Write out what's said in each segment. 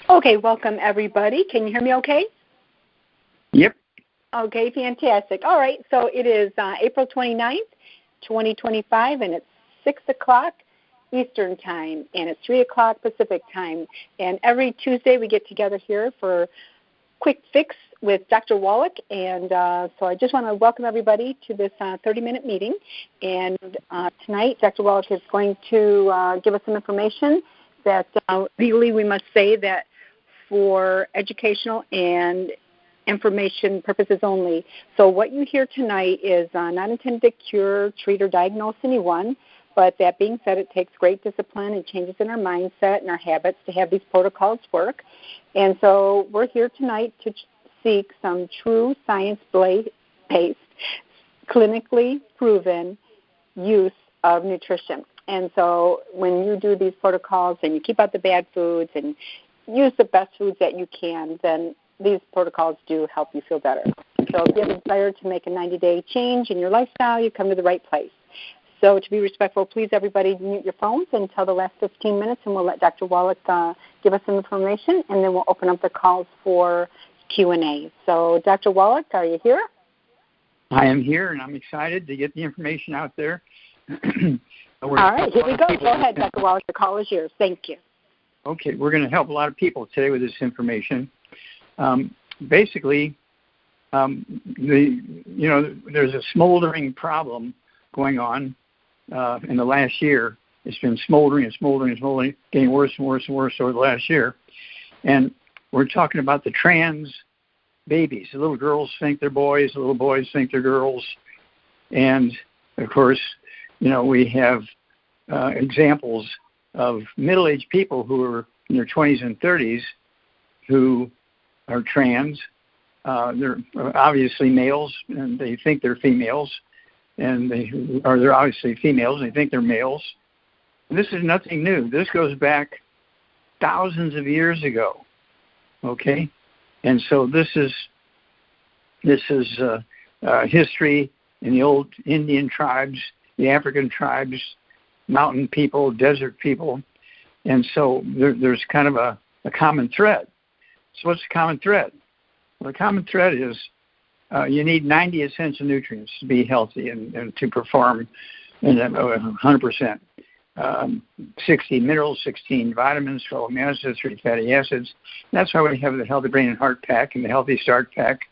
Okay, welcome everybody. Can you hear me okay? Yep. Okay, fantastic. All right, so it is April 29th, 2025, and it's 6 o'clock Eastern Time, and it's 3 o'clock Pacific Time. And every Tuesday we get together here for Quick Fix with Dr. Wallach, and so I just want to welcome everybody to this 30-minute meeting. And tonight, Dr. Wallach is going to give us some information that legally we must say that for educational and information purposes only. So what you hear tonight is not intended to cure, treat, or diagnose anyone, but that being said, it takes great discipline and changes in our mindset and our habits to have these protocols work. And so we're here tonight to seek some true science-based, clinically proven use of nutrition. And so when you do these protocols and you keep out the bad foods and use the best foods that you can, then these protocols do help you feel better. So if you have a desire to make a 90-day change in your lifestyle, you come to the right place. So to be respectful, please, everybody, mute your phones until the last 15 minutes, and we'll let Dr. Wallach give us some information, and then we'll open up the calls for Q&A. So, Dr. Wallach, are you here? I am here, and I'm excited to get the information out there. All right, here we go. Go ahead, Dr. Wallach. The call is yours. Thank you. Okay, we're going to help a lot of people today with this information. Basically, there's a smoldering problem going on in the last year. It's been smoldering and smoldering and smoldering, getting worse and worse and worse over the last year. And we're talking about the trans babies. The little girls think they're boys, the little boys think they're girls. And, of course, we have examples of middle-aged people who are in their 20s and 30s who are trans. They're obviously males, and they think they're females, and they're obviously females, and they think they're males. And this is nothing new. This goes back thousands of years ago, okay? And so this is history in the old Indian tribes, the African tribes, mountain people, desert people, and so there's kind of a common thread. So what's the common thread? Well, the common thread is you need 90 essential nutrients to be healthy and to perform 100%. 60 minerals, 16 vitamins, 12 amino acids, 3 fatty acids. That's why we have the Healthy Brain and Heart Pack and the Healthy Start Pack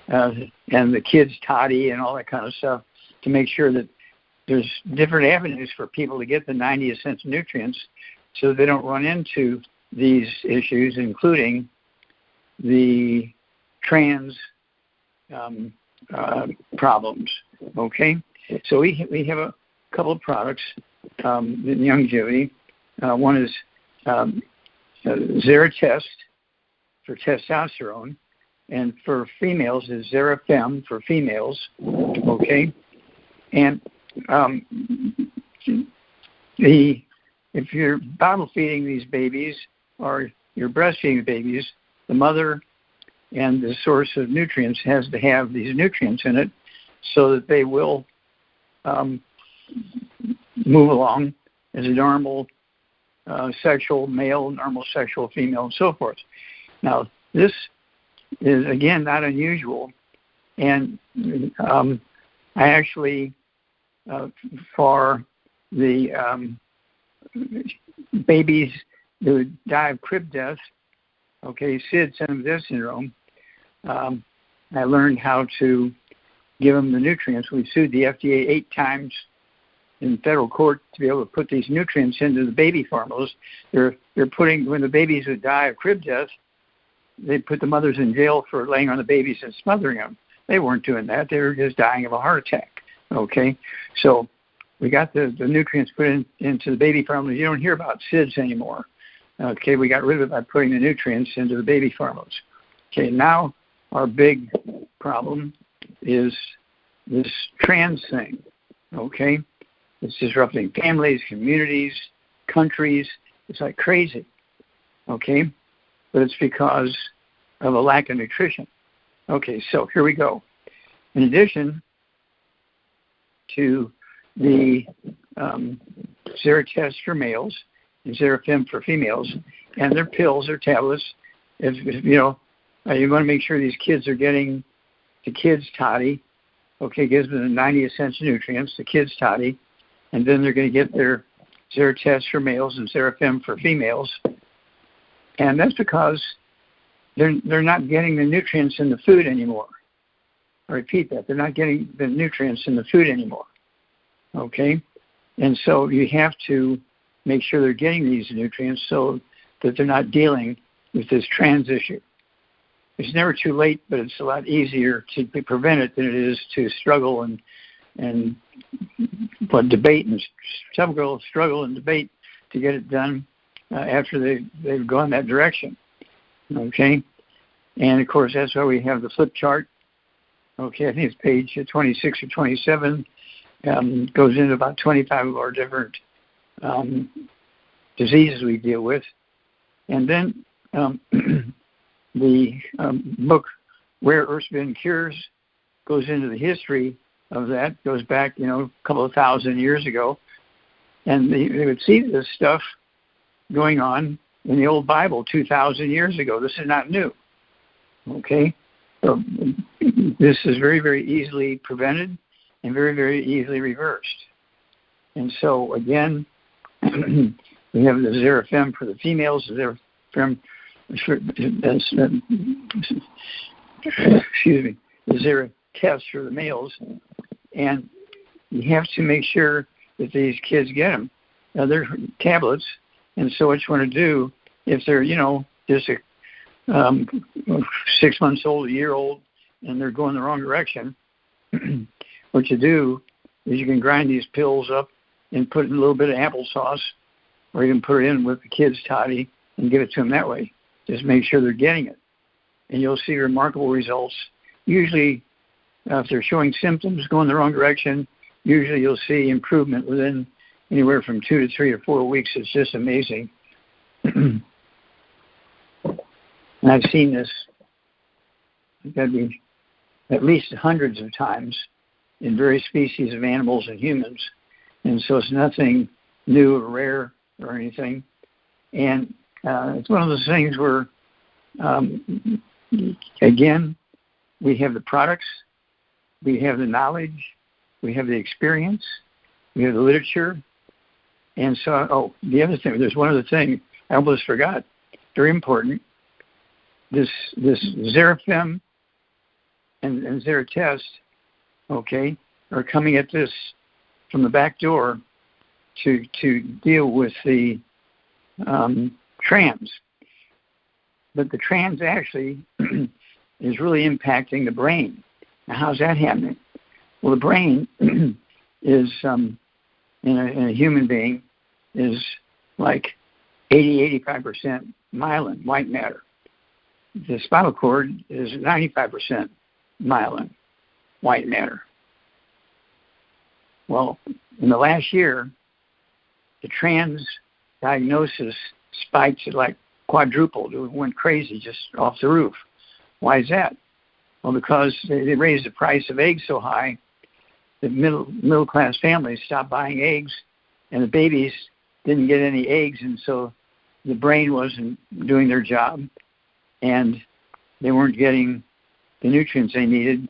and the Kids Toddy and all that kind of stuff to make sure that there's different avenues for people to get the 90 essential nutrients so they don't run into these issues, including the trans problems. Okay? So we have a couple of products in YOUNGEVITY. One is XeraTest for testosterone, and for females is XeraFem for females. Okay? And if you're bottle feeding these babies or you're breastfeeding the babies, the mother and the source of nutrients has to have these nutrients in it so that they will move along as a normal sexual male, normal sexual female, and so forth. Now, this is, again, not unusual. And I actually, for the babies who die of crib death, okay, SID, syndrome death syndrome, I learned how to give them the nutrients. We sued the FDA 8 times in federal court to be able to put these nutrients into the baby formulas. They're putting, when the babies would die of crib death, they put the mothers in jail for laying on the babies and smothering them. They weren't doing that. They were just dying of a heart attack. Okay, so we got the nutrients put into the baby formulas. You don't hear about SIDS anymore. Okay, we got rid of it by putting the nutrients into the baby formulas. Okay, now our big problem is this trans thing. Okay, it's disrupting families, communities, countries. It's like crazy. Okay, but it's because of a lack of nutrition. Okay, so here we go. In addition to the XeraTest for males and XeraFem for females, and their pills or tablets. If you know, you want to make sure these kids are getting the kids toddy. Okay, gives them the 90 essential nutrients, the kids toddy, and then they're going to get their XeraTest for males and XeraFem for females. And that's because they're not getting the nutrients in the food anymore. I repeat that. They're not getting the nutrients in the food anymore. Okay? And so you have to make sure they're getting these nutrients so that they're not dealing with this trans issue. It's never too late, but it's a lot easier to prevent it than it is to struggle and debate and struggle and debate to get it done after they've gone that direction. Okay? And, of course, that's why we have the flip chart. Okay, I think it's page 26 or 27. Goes into about 25 of our different diseases we deal with. And then the book Rare Earths Been Cures goes into the history of that, goes back, a couple of thousand years ago. And they would see this stuff going on in the old Bible 2,000 years ago. This is not new. Okay? So this is very, very easily prevented and very, very easily reversed. And so, again, we have the XeraFem for the females, the XeraFem the XeraTest for the males. And you have to make sure that these kids get them. Now, they're tablets, and so what you want to do, if they're, just 6 months old, a year old, and they're going the wrong direction, what you do is you can grind these pills up and put in a little bit of applesauce, or you can put it in with the kids' toddy and give it to them that way. Just make sure they're getting it. And you'll see remarkable results. Usually, if they're showing symptoms going the wrong direction, usually you'll see improvement within anywhere from 2 to 3 or 4 weeks. It's just amazing. And I've seen this, got to be at least hundreds of times in various species of animals and humans. And so it's nothing new or rare or anything. And it's one of those things where, again, we have the products, we have the knowledge, we have the experience, we have the literature. And so, the other thing, there's one other thing I almost forgot, very important. This XeraFem and XeraTest, okay, are coming at this from the back door to deal with the trans. But the trans actually is really impacting the brain. Now, how's that happening? Well, the brain is, in a human being, is like 85% myelin, white matter. The spinal cord is 95% myelin, white matter. Well, in the last year, the trans diagnosis spiked at like quadrupled. It went crazy, just off the roof. Why is that? Well, because they raised the price of eggs so high that middle-class families stopped buying eggs, and the babies didn't get any eggs, and so the brain wasn't doing their job, and they weren't getting the nutrients they needed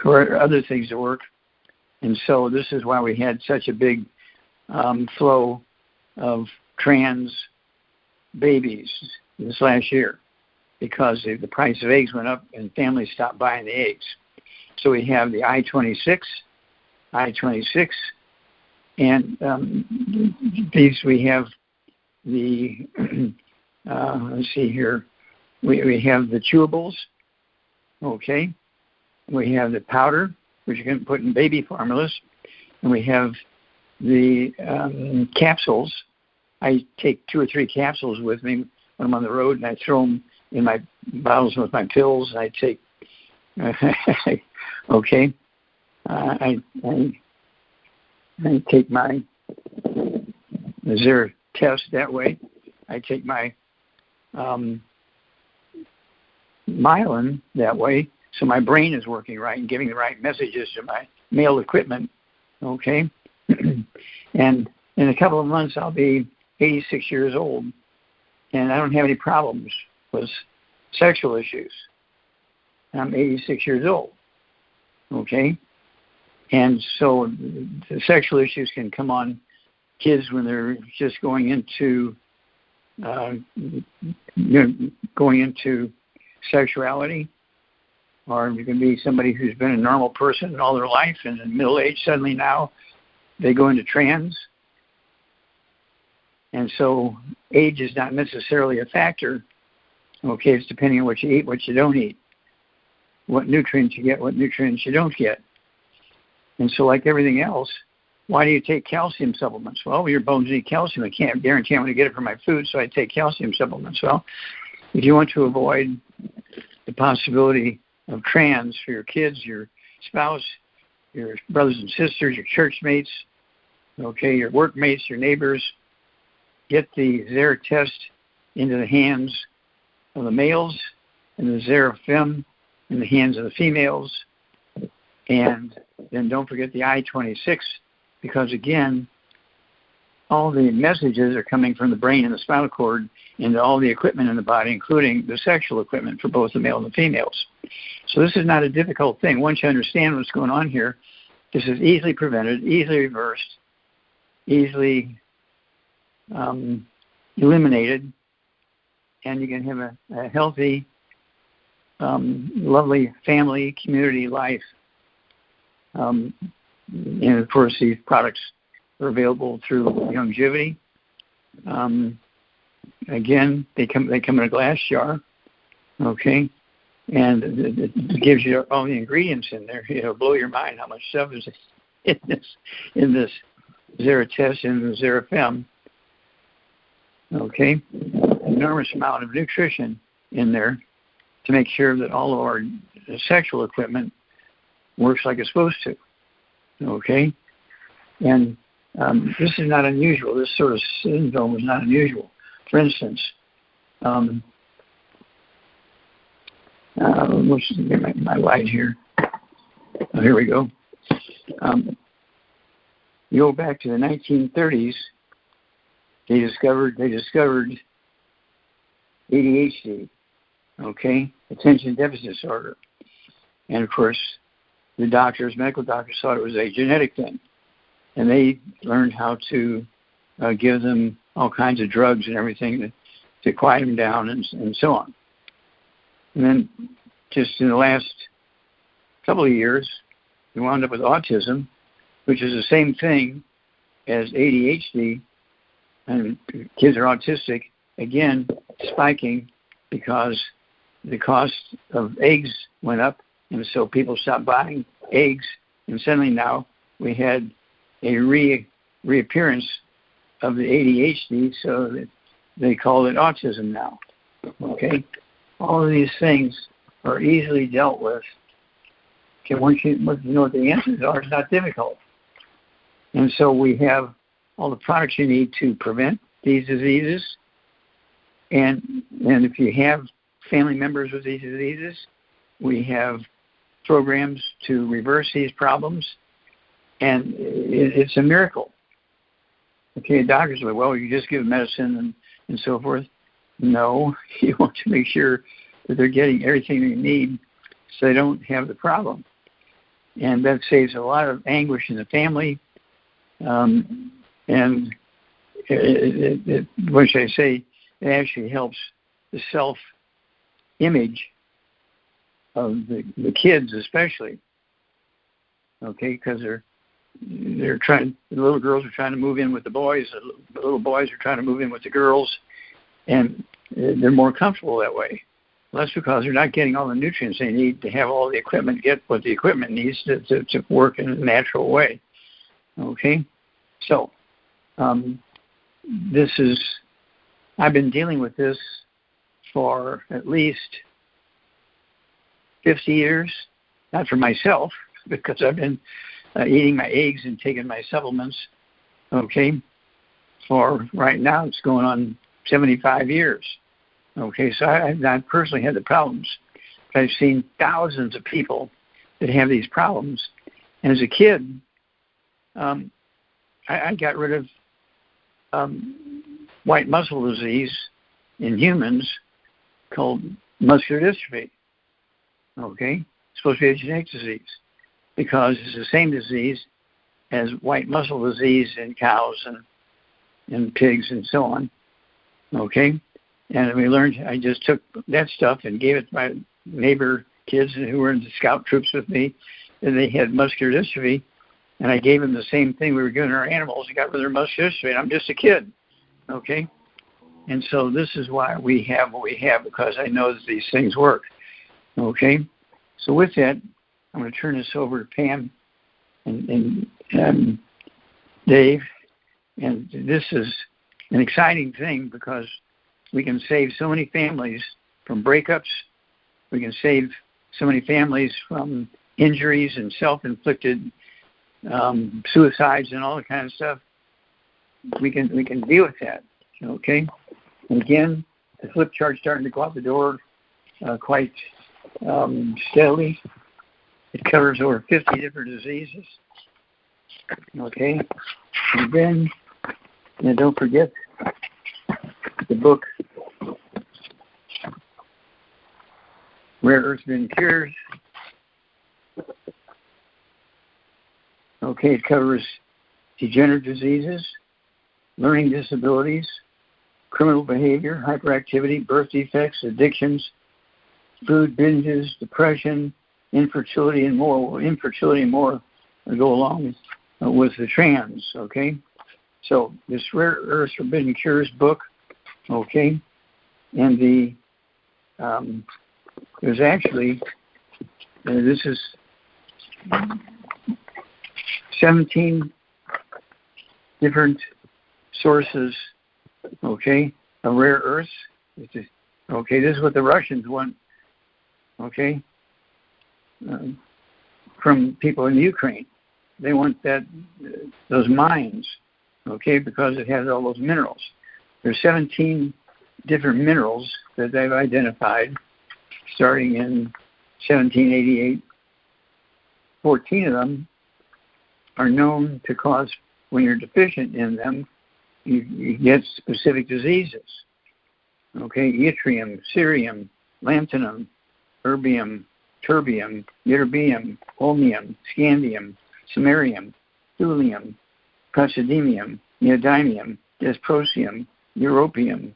for other things to work. And so this is why we had such a big flow of trans babies this last year, because the price of eggs went up and families stopped buying the eggs. So we have the I-26, and these we have the, let's see here, we have the chewables, okay? We have the powder, which you can put in baby formulas, and we have the capsules. I take 2 or 3 capsules with me when I'm on the road, and I throw them in my bottles with my pills, and I take, okay, I take my XeraTest that way. I take my myelin that way, so my brain is working right and giving the right messages to my male equipment, okay? And in a couple of months, I'll be 86 years old, and I don't have any problems with sexual issues. I'm 86 years old, okay? And so the sexual issues can come on kids when they're just going into sexuality, or you can be somebody who's been a normal person all their life, and in middle age suddenly now they go into trans. And so age is not necessarily a factor. Okay, it's depending on what you eat, what you don't eat, what nutrients you get, what nutrients you don't get. And so like everything else, why do you take calcium supplements? Well, your bones need calcium. I can't guarantee I'm going to get it from my food, so I take calcium supplements. Well, if you want to avoid the possibility of trans for your kids, your spouse, your brothers and sisters, your church mates, okay, your workmates, your neighbors, get the XeraTest into the hands of the males and the XeraFem in the hands of the females. And then don't forget the I-26, because, again, all the messages are coming from the brain and the spinal cord into all the equipment in the body, including the sexual equipment for both the male and the females. So this is not a difficult thing. Once you understand what's going on here, this is easily prevented, easily reversed, easily eliminated, and you can have a healthy, lovely family, community life. And, of course, these products are available through YOUNGEVITY. Again, they come in a glass jar, okay? And it gives you all the ingredients in there. It'll blow your mind how much stuff is in this XeraTest and the XeraFem. Okay, enormous amount of nutrition in there to make sure that all of our sexual equipment works like it's supposed to. Okay, and this is not unusual. This sort of syndrome is not unusual. For instance, let's get my light here. Oh, here we go. You go back to the 1930s. They discovered ADHD, okay, attention deficit disorder, and of course, the medical doctors, thought it was a genetic thing, and they learned how to give them all kinds of drugs and everything to quiet them down and so on. And then, just in the last couple of years, we wound up with autism, which is the same thing as ADHD. And kids are autistic, again, spiking because the cost of eggs went up, and so people stopped buying eggs, and suddenly now we had a reappearance of the ADHD, so that they call it autism now. Okay? All of these things are easily dealt with. Okay, once you know what the answers are, it's not difficult. And so we have all the products you need to prevent these diseases. And if you have family members with these diseases, we have programs to reverse these problems. And it's a miracle. Okay, doctors say, well, you just give medicine and so forth. No, you want to make sure that they're getting everything they need so they don't have the problem. And that saves a lot of anguish in the family. And what should I say? It actually helps the self-image of the kids, especially. Okay, because they're trying. The little girls are trying to move in with the boys. The little boys are trying to move in with the girls, and they're more comfortable that way. Well, that's because they're not getting all the nutrients they need to have all the equipment get what the equipment needs to work in a natural way. Okay, so. I've been dealing with this for at least 50 years, not for myself, because I've been eating my eggs and taking my supplements, okay, for right now it's going on 75 years. Okay, so I've not personally had the problems, but I've seen thousands of people that have these problems. And as a kid, I got rid of white muscle disease in humans called muscular dystrophy. Okay? It's supposed to be a genetic disease because it's the same disease as white muscle disease in cows and pigs and so on. Okay? And we learned, I just took that stuff and gave it to my neighbor kids who were in the scout troops with me, and they had muscular dystrophy, and I gave them the same thing we were giving our animals. They got rid of their muscular dystrophy, and I'm just a kid. Okay? And so this is why we have what we have, because I know that these things work. Okay? So with that, I'm going to turn this over to Pam and Dave. And this is an exciting thing because we can save so many families from breakups. We can save so many families from injuries and self-inflicted suicides and all that kind of stuff. We can deal with that. Okay? And again, the flip chart's starting to go out the door quite steadily. It covers over 50 different diseases. Okay? And then, don't forget the book, Rare Earths Been Cures. Okay, it covers degenerative diseases, learning disabilities, criminal behavior, hyperactivity, birth defects, addictions, food binges, depression, infertility, and more. Infertility and more go along with the trans, okay? So this Rare Earths Forbidden Cures book, okay, and there's actually, this is 17 different sources, okay, of rare earths. Okay, this is what the Russians want, okay, from people in Ukraine. They want those mines, okay, because it has all those minerals. There's 17 different minerals that they've identified starting in 1788. 14 of them are known to cause, when you're deficient in them, you get specific diseases. Okay, yttrium, cerium, lanthanum, erbium, terbium, ytterbium, holmium, scandium, samarium, thulium, praseodymium, neodymium, dysprosium, europium,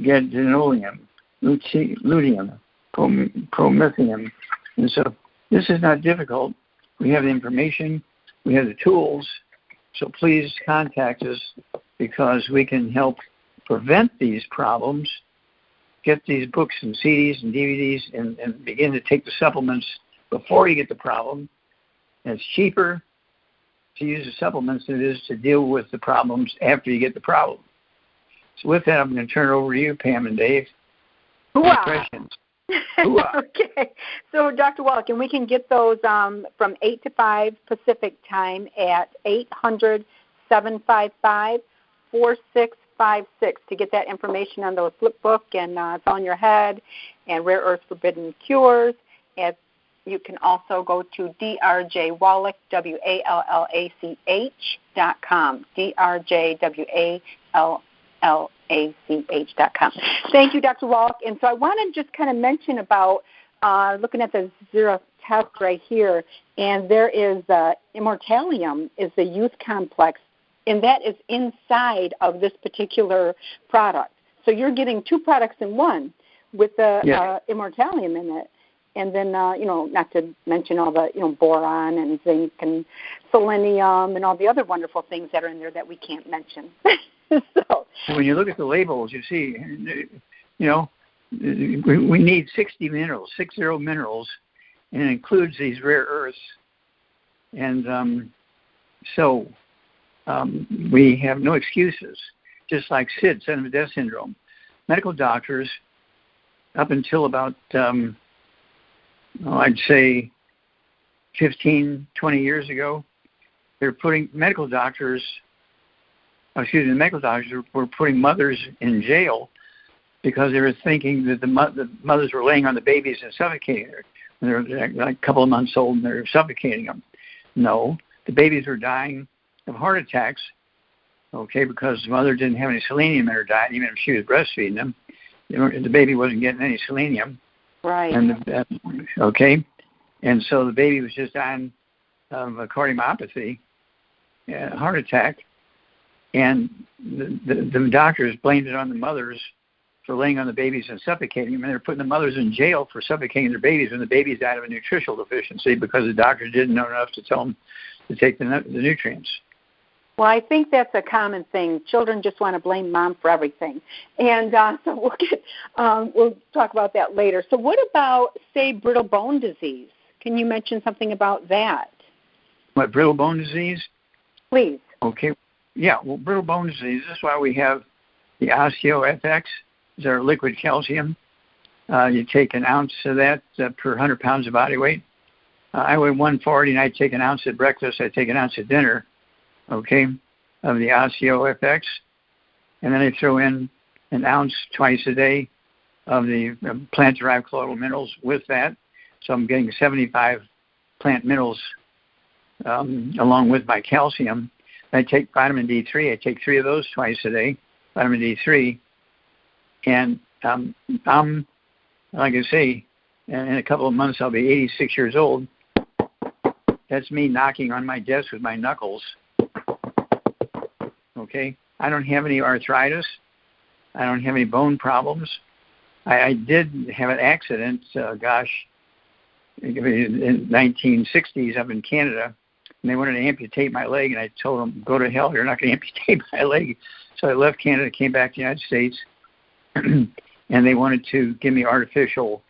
gadolinium, luteum, promethium. And so this is not difficult. We have the information. We have the tools. So please contact us because we can help prevent these problems, get these books and CDs and DVDs and begin to take the supplements before you get the problem. And it's cheaper to use the supplements than it is to deal with the problems after you get the problem. So with that, I'm going to turn it over to you, Pam and Dave. Questions? Okay. So, Dr. Wallach, and we can get those from 8 to 5 Pacific time at 800-755-4656 to get that information on the flip book, and it's on your head, and Rare Earth Forbidden Cures. And you can also go to drjwallach, WALLACH.com, drjwallach.com. Thank you, Dr. Wallach. And so I want to just kind of mention about looking at the XeraTest right here, and there is Immortalium is the youth complex, and that is inside of this particular product. So you're getting 2 products in one with the Immortalium in it. And then, not to mention all the, boron and zinc and selenium and all the other wonderful things that are in there that we can't mention. So when you look at the labels, you see, we need 60 minerals, 60 minerals, and it includes these rare earths. And we have no excuses, just like SID, sudden death syndrome. Medical doctors, up until about, I'd say 15, 20 years ago, they're putting the medical doctors were putting mothers in jail because they were thinking that the mothers were laying on the babies and suffocating them. They were like a couple of months old and they were suffocating them. No, the babies were dying of heart attacks, okay, because the mother didn't have any selenium in her diet, even if she was breastfeeding them. the baby wasn't getting any selenium. Right. Okay. And so the baby was just on a cardiomyopathy, heart attack, and the doctors blamed it on the mothers for laying on the babies and suffocating them, and they're putting the mothers in jail for suffocating their babies when the babies died of a nutritional deficiency because the doctors didn't know enough to tell them to take the nutrients. Well, I think that's a common thing. Children just want to blame mom for everything, and so we'll talk about that later. So, what about, say, brittle bone disease? Can you mention something about that? What, brittle bone disease? Please. Okay. Yeah. Well, brittle bone disease. This is why we have the OsteoFX. Is our liquid calcium. You take an ounce of that per 100 pounds of body weight. I weigh 140, and I take an ounce at breakfast. I take an ounce at dinner. Okay, of the OsteoFX, and then I throw in an ounce twice a day of the plant-derived colloidal minerals with that. So I'm getting 75 plant minerals along with my calcium. I take vitamin D3. I take 3 of those twice a day, vitamin D3. And I'm, like I say, in a couple of months I'll be 86 years old. That's me knocking on my desk with my knuckles. Okay, I don't have any arthritis. I don't have any bone problems. I did have an accident, in the 1960s up in Canada, and they wanted to amputate my leg, and I told them, go to hell, you're not going to amputate my leg. So I left Canada, came back to the United States, and they wanted to give me artificial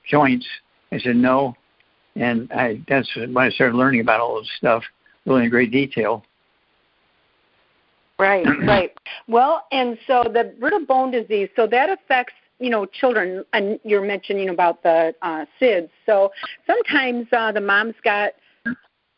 joints. I said no, and that's when I started learning about all this stuff really in great detail. Right, right. Well, and so the brittle bone disease, so that affects, children, and you're mentioning about the SIDS. So sometimes the moms got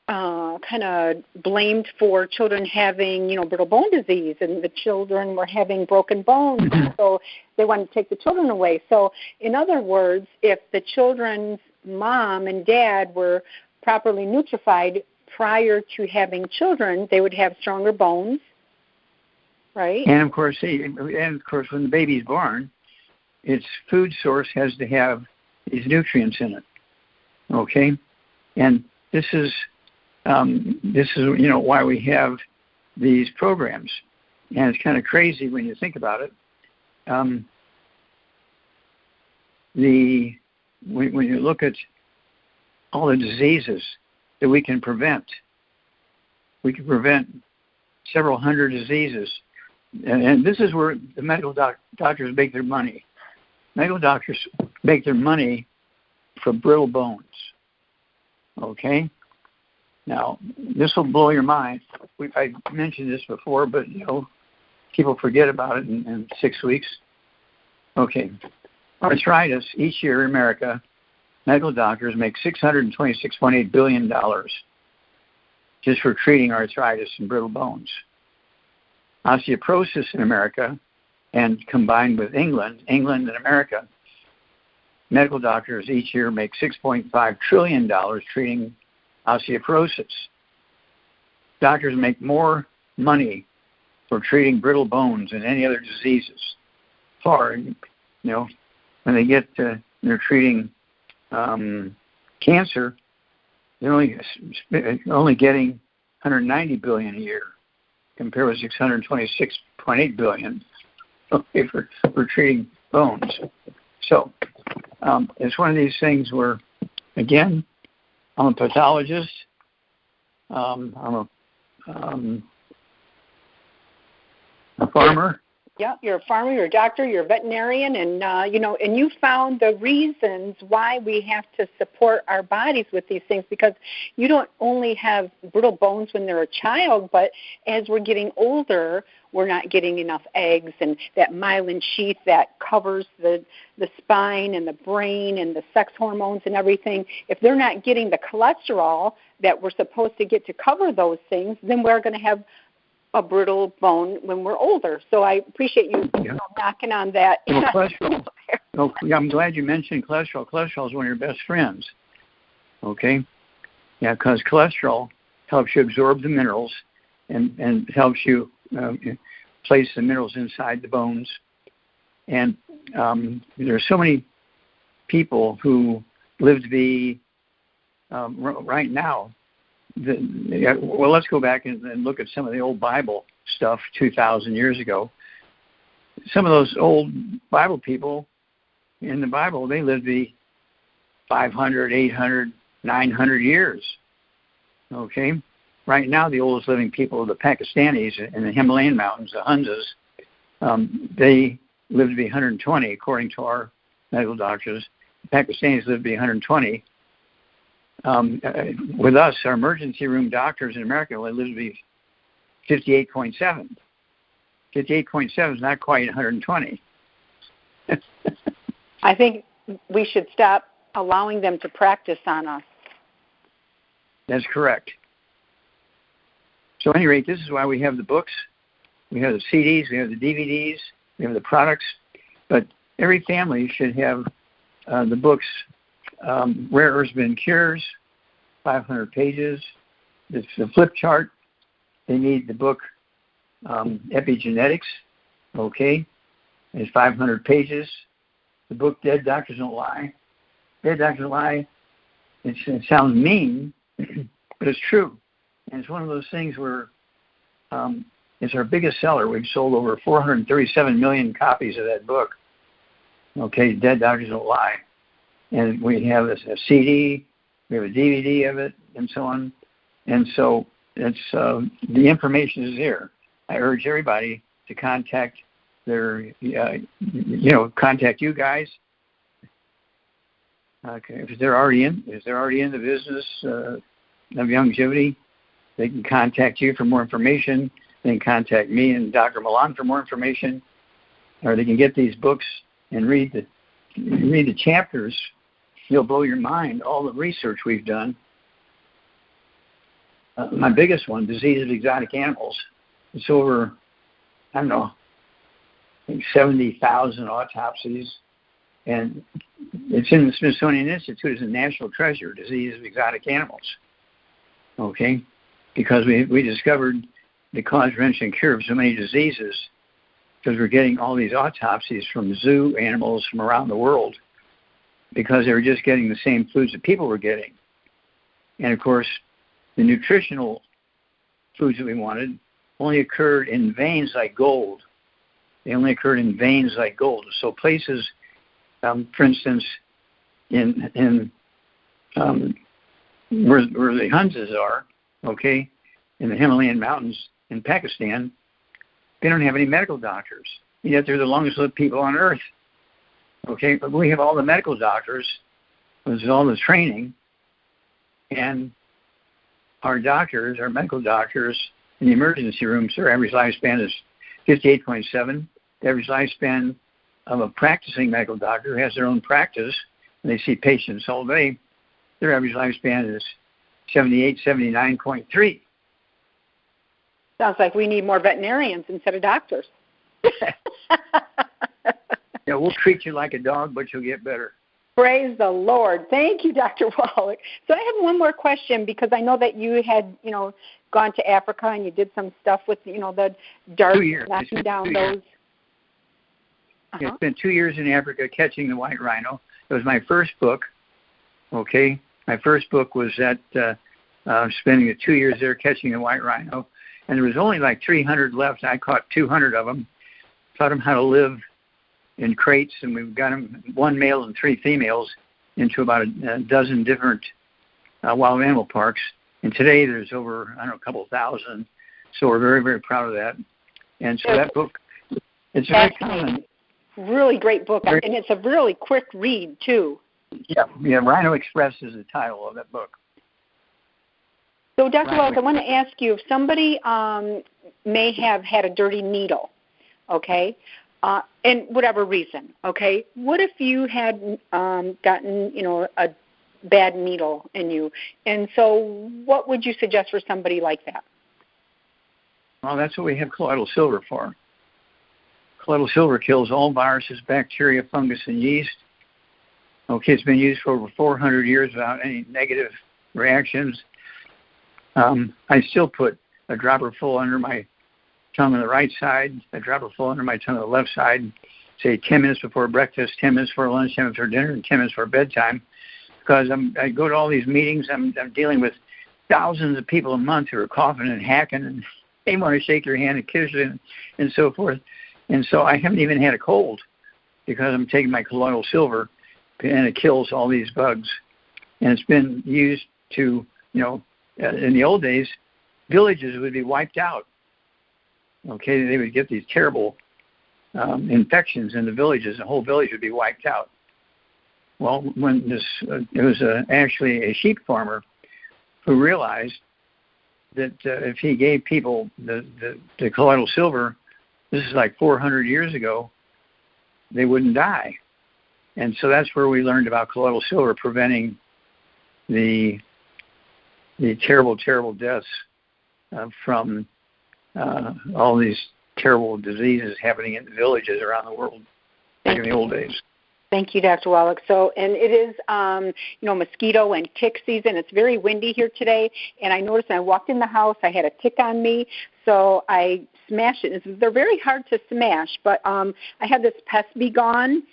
kind of blamed for children having, brittle bone disease, and the children were having broken bones, so they wanted to take the children away. So in other words, if the children's mom and dad were properly nutrified prior to having children, they would have stronger bones. Right. And of course, when the baby's born, its food source has to have these nutrients in it. Okay, and this is why we have these programs, and it's kind of crazy when you think about it. When you look at all the diseases that we can prevent several hundred diseases. And this is where the medical doctors make their money. Medical doctors make their money from brittle bones. Okay? Now, this will blow your mind. I mentioned this before, but, people forget about it in 6 weeks. Okay. Arthritis, each year in America, medical doctors make $626.8 billion just for treating arthritis and brittle bones. Osteoporosis in America, and combined with England and America, medical doctors each year make $6.5 trillion treating osteoporosis. Doctors make more money for treating brittle bones than any other diseases. When they get they're treating cancer, they're only getting $190 billion a year, compared with $626.8 billion for treating bones. So it's one of these things where, again, I'm a pathologist. I'm a farmer. Yeah, you're a farmer, you're a doctor, you're a veterinarian, and and you found the reasons why we have to support our bodies with these things, because you don't only have brittle bones when they're a child, but as we're getting older, we're not getting enough eggs, and that myelin sheath that covers the spine and the brain and the sex hormones and everything, if they're not getting the cholesterol that we're supposed to get to cover those things, then we're going to have a brittle bone when we're older. So I appreciate you knocking on that. Well, cholesterol. I'm glad you mentioned cholesterol. Cholesterol is one of your best friends. Okay? Yeah, because cholesterol helps you absorb the minerals and helps you place the minerals inside the bones. And there are so many people who live to be right now. Well, let's go back and look at some of the old Bible stuff 2,000 years ago. Some of those old Bible people in the Bible, they lived to be 500, 800, 900 years. Okay? Right now, the oldest living people are the Pakistanis in the Himalayan mountains, the Hunzas. They live to be 120, according to our medical doctors. The Pakistanis live to be 120. With us, our emergency room doctors in America live to be 58.7. 58.7 is not quite 120. I think we should stop allowing them to practice on us. That's correct. So at any rate, this is why we have the books, we have the CDs, we have the DVDs, we have the products, but every family should have the books, Rare Earths Been Cures, 500 pages. It's the flip chart. They need the book Epigenetics, okay? It's 500 pages. The book Dead Doctors Don't Lie. Dead Doctors Don't Lie, it sounds mean, but it's true. And it's one of those things where it's our biggest seller. We've sold over 437 million copies of that book. Okay, Dead Doctors Don't Lie. And we have a CD, we have a DVD of it, and so on. And so it's the information is there. I urge everybody to contact their, contact you guys. Okay, if they're already in the business of longevity, they can contact you for more information. They can contact me and Dr. Milan for more information, or they can get these books and read the chapters. You'll blow your mind. All the research we've done. My biggest one, Disease of Exotic Animals. It's over, I don't know, I think 70,000 autopsies, and it's in the Smithsonian Institute as a national treasure, Disease of Exotic Animals. Okay, because we discovered the cause, prevention, and cure of so many diseases, because we're getting all these autopsies from zoo animals from around the world, because they were just getting the same foods that people were getting. And of course, the nutritional foods that we wanted only occurred in veins like gold. They only occurred in veins like gold. So places, for instance, in where the Hunzas are, okay, in the Himalayan mountains in Pakistan, they don't have any medical doctors. Yet they're the longest lived people on earth. Okay, but we have all the medical doctors, there's all the training, and our doctors, our medical doctors in the emergency rooms, their average lifespan is 58.7. The average lifespan of a practicing medical doctor who has their own practice, and they see patients all day, their average lifespan is 78, 79.3. Sounds like we need more veterinarians instead of doctors. Yeah, we'll treat you like a dog, but you'll get better. Praise the Lord. Thank you, Dr. Wallach. So I have one more question, because I know that you had, gone to Africa and you did some stuff with, the darts, knocking down those. Uh-huh. It's been 2 years in Africa catching the white rhino. It was my first book, okay? My first book was spending the 2 years there catching the white rhino. And there was only like 300 left. I caught 200 of them, taught them how to live in crates, and we've got them, one male and 3 females, into about a dozen different wild animal parks. And today there's over, a couple thousand. So we're very, very proud of that. And so that book, it's very common. Really great book, and it's a really quick read, too. Yeah, Rhino Express is the title of that book. So, Dr. Wallach, I want to ask you, if somebody may have had a dirty needle, okay, and whatever reason, okay, what if you had gotten, a bad needle in you? And so what would you suggest for somebody like that? Well, that's what we have colloidal silver for. Colloidal silver kills all viruses, bacteria, fungus, and yeast. Okay, it's been used for over 400 years without any negative reactions. I still put a dropper full under my tongue on the right side, a dropper full under my tongue on the left side, say 10 minutes before breakfast, 10 minutes before lunch, 10 minutes before dinner, and 10 minutes before bedtime. Because I go to all these meetings, I'm dealing with thousands of people a month who are coughing and hacking, and they want to shake your hand and kiss you and so forth. And so I haven't even had a cold because I'm taking my colloidal silver, and it kills all these bugs. And it's been used to, in the old days, villages would be wiped out. Okay, they would get these terrible infections in the villages. The whole village would be wiped out. Well, when it was actually a sheep farmer who realized that if he gave people the colloidal silver, this is like 400 years ago, they wouldn't die. And so that's where we learned about colloidal silver preventing the terrible, terrible deaths from all these terrible diseases happening in the villages around the world back in the old days. Thank you, Dr. Wallach. So, and it is, mosquito and tick season. It's very windy here today, and I noticed when I walked in the house, I had a tick on me, so I smashed it. They're very hard to smash, but I had this Pest Be Gone,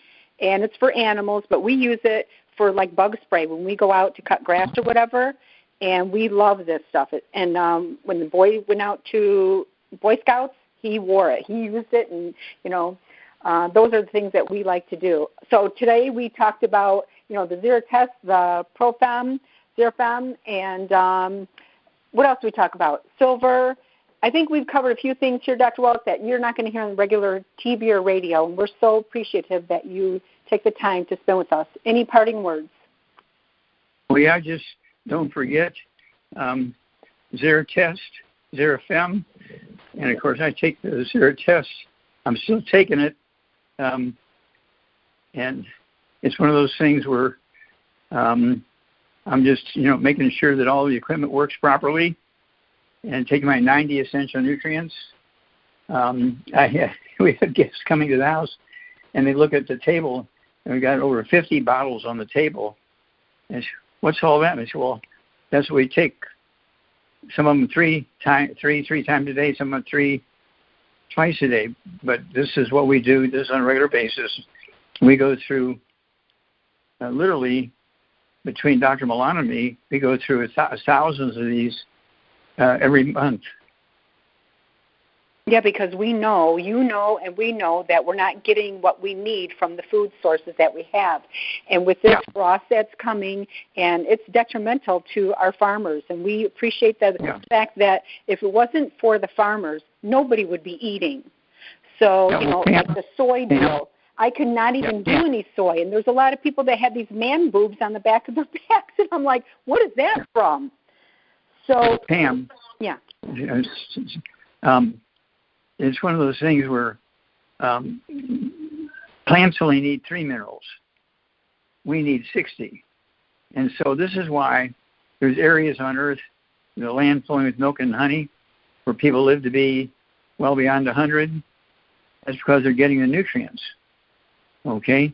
and it's for animals, but we use it for, like, bug spray when we go out to cut grass or whatever, and we love this stuff. And when the boy went out to Boy Scouts, he wore it. He used it, and, those are the things that we like to do. So today we talked about, the XeraTest, the XeraFem, and what else did we talk about? Silver. I think we've covered a few things here, Dr. Wallach, that you're not going to hear on the regular TV or radio, and we're so appreciative that you take the time to spend with us. Any parting words? Well, yeah, just don't forget XeraTest, XeraFem, and, of course, I take the XeraTest. I'm still taking it. And it's one of those things where I'm just, making sure that all the equipment works properly and taking my 90 essential nutrients. We have guests coming to the house, and they look at the table, and we got over 50 bottles on the table. And I said, what's all that? And I said, well, that's what we take. Some of them three times a day, some of them twice a day, but this is what we do. This on a regular basis. We go through, literally, between Dr. Milan and me, we go through thousands of these every month. Yeah, because we know, and we know that we're not getting what we need from the food sources that we have. And with this frost that's coming, and it's detrimental to our farmers. And we appreciate the fact that if it wasn't for the farmers, nobody would be eating. So, like the soy deal, I could not even do any soy. And there's a lot of people that have these man boobs on the back of their backs, and I'm like, what is that from? So, Pam. Yeah. It's one of those things where plants only need 3 minerals. We need 60. And so this is why there's areas on Earth, the land flowing with milk and honey, where people live to be well beyond 100. That's because they're getting the nutrients. Okay?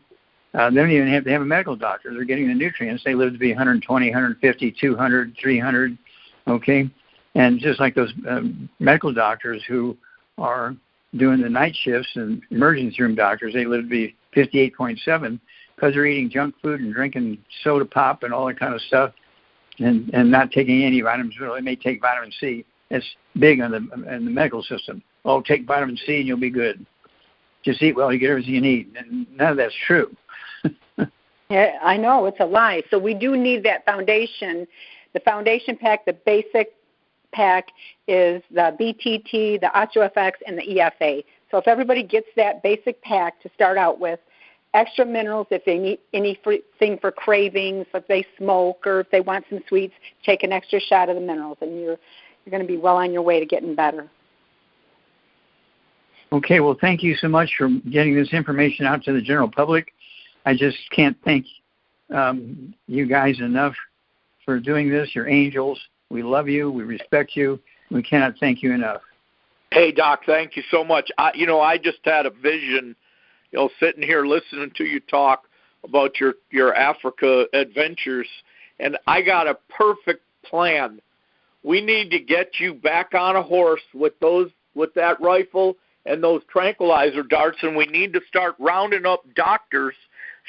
They don't even have to have a medical doctor. They're getting the nutrients. They live to be 120, 150, 200, 300. Okay? And just like those medical doctors who are doing the night shifts and emergency room doctors, they live to be 58.7 because they're eating junk food and drinking soda pop and all that kind of stuff and not taking any vitamins. Well, they may take vitamin C. It's big in the medical system. Oh, take vitamin C and you'll be good. Just eat well, you get everything you need. And none of that's true. Yeah, I know. It's a lie. So we do need that foundation. The foundation pack, the basic pack is the BTT, the OsteoFX, and the EFA. So if everybody gets that basic pack to start out with, extra minerals if they need anything for cravings, if they smoke or if they want some sweets, take an extra shot of the minerals, and you're going to be well on your way to getting better. Okay, well, thank you so much for getting this information out to the general public. I just can't thank you guys enough for doing this. You're angels. We love you. We respect you. We cannot thank you enough. Hey, Doc, thank you so much. I just had a vision, sitting here listening to you talk about your Africa adventures, and I got a perfect plan. We need to get you back on a horse with that rifle and those tranquilizer darts, and we need to start rounding up doctors,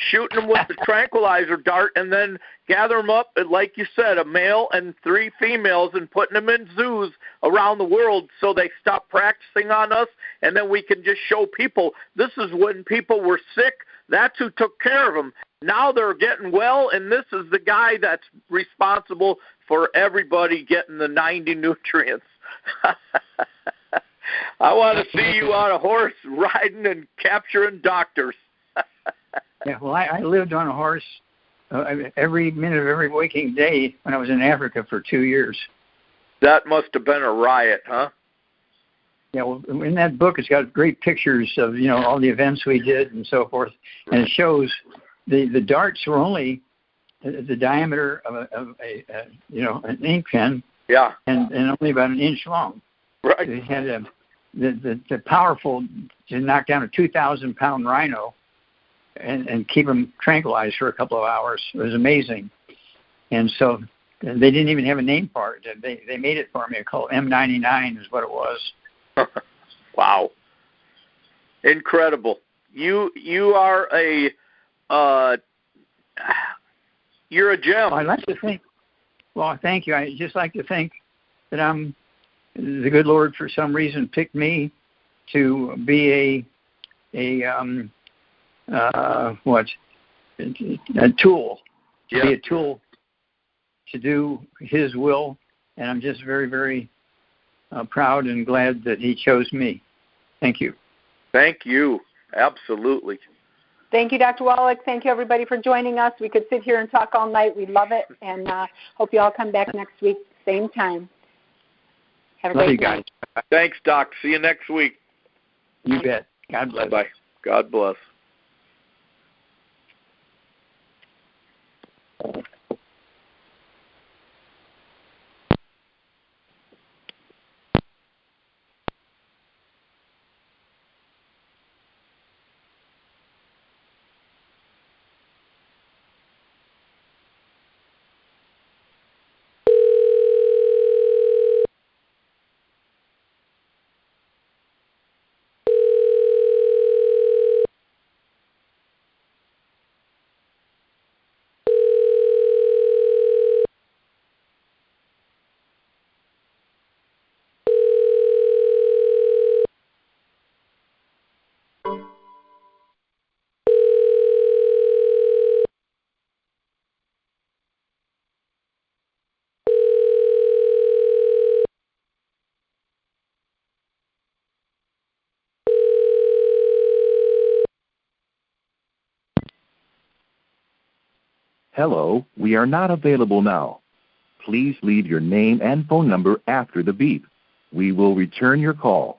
shooting them with the tranquilizer dart, and then gather them up, like you said, a male and 3 females, and putting them in zoos around the world so they stop practicing on us, and then we can just show people this is when people were sick. That's who took care of them. Now they're getting well, and this is the guy that's responsible for everybody getting the 90 nutrients. I want to see you on a horse riding and capturing doctors. Yeah, well, I lived on a horse every minute of every waking day when I was in Africa for 2 years. That must have been a riot, huh? Yeah, well, in that book, it's got great pictures of, all the events we did and so forth, and it shows the darts were only the diameter of an ink pen, yeah, and only about an inch long. Right. They had the powerful to knock down a 2,000-pound rhino and keep them tranquilized for a couple of hours. It was amazing. And so they didn't even have a name for it. They made it for me. It's called M99 is what it was. Wow. Incredible. You are you're a gem. I'd like to think, well, thank you. I just like to think that the good Lord for some reason picked me to be a tool, to be a tool to do His will, and I'm just very, very proud and glad that He chose me. Thank you. Thank you. Absolutely. Thank you, Dr. Wallach. Thank you, everybody, for joining us. We could sit here and talk all night. We love it, and hope you all come back next week, same time. Have a great night. Guys. Thanks, Doc. See you next week. You bet. God bless. Bye. God bless. Hello, we are not available now. Please leave your name and phone number after the beep. We will return your call.